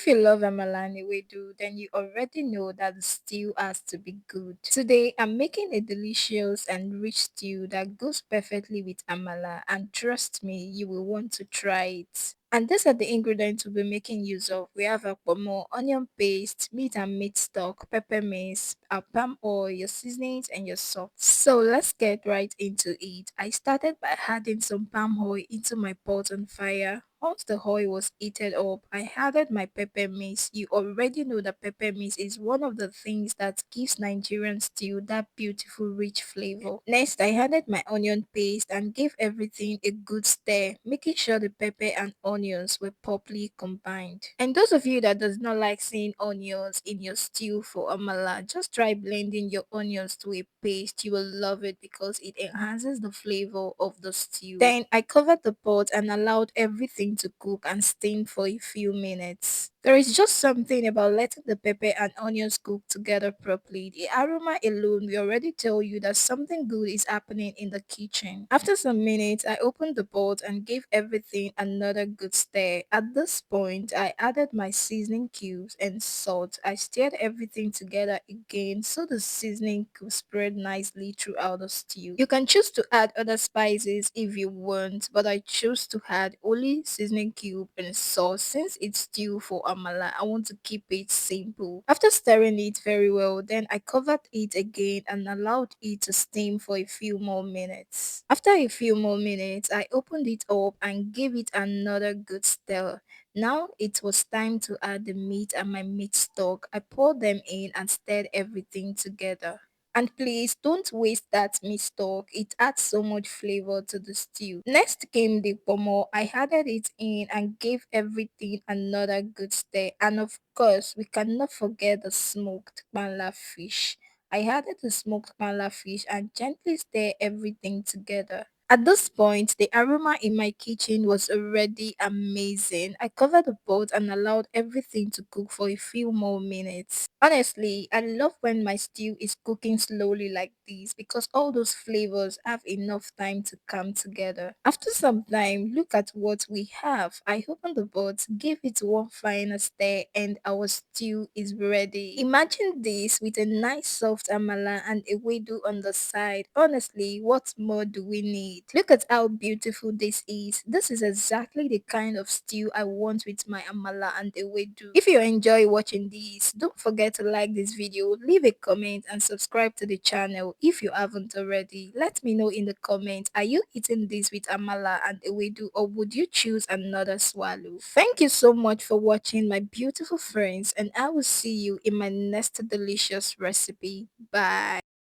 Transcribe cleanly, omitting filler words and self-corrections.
If you love Amala and Ewedu, then you already know that the stew has to be good. Today, I'm making a delicious and rich stew that goes perfectly with Amala, and trust me, you will want to try it. And these are the ingredients we'll be making use of. We have a pomo, onion paste, meat and meat stock, pepper mix, our palm oil, your seasonings, and your salt. So let's get right into it. I started by adding some palm oil into my pot on fire. Once the oil was heated up, I added my pepper mix. You already know that pepper mix is one of the things that gives Nigerian stew that beautiful rich flavor. Next, I added my onion paste and gave everything a good stir, making sure the pepper and onions were properly combined. And those of you that does not like seeing onions in your stew for amala, just try blending your onions to a paste. You will love it because it enhances the flavor of the stew. Then I covered the pot and allowed everything to cook and steam for a few minutes. There is just something about letting the pepper and onions cook together properly. The aroma alone will already tell you that something good is happening in the kitchen. After some minutes, I opened the pot and gave everything another good stir. At this point, I added my seasoning cubes and salt. I stirred everything together again so the seasoning could spread nicely throughout the stew. You can choose to add other spices if you want, but I chose to add only seasoning cube and salt since it's stew for amala. I want to keep it simple. After stirring it very well, then I covered it again and allowed it to steam for a few more minutes. After a few more minutes, I opened it up and gave it another good stir. Now it was time to add the meat and my meat stock. I poured them in and stirred everything together. And please don't waste that meat stock. It adds so much flavor to the stew. Next came the pomo. I added it in and gave everything another good stir. And of course, we cannot forget the smoked panla fish. I added the smoked panla fish and gently stir everything together. At this point, the aroma in my kitchen was already amazing. I covered the pot and allowed everything to cook for a few more minutes. Honestly, I love when my stew is cooking slowly like this because all those flavors have enough time to come together. After some time, look at what we have. I opened the pot, gave it one final stir, and our stew is ready. Imagine this with a nice soft amala and a wedu on the side. Honestly, what more do we need? Look at how beautiful this is. This is exactly the kind of stew I want with my amala and ewedu. If you enjoy watching these, don't forget to like this video, leave a comment and subscribe to the channel if you haven't already. Let me know in the comments, are you eating this with amala and ewedu or would you choose another swallow? Thank you so much for watching my beautiful friends and I will see you in my next delicious recipe. Bye.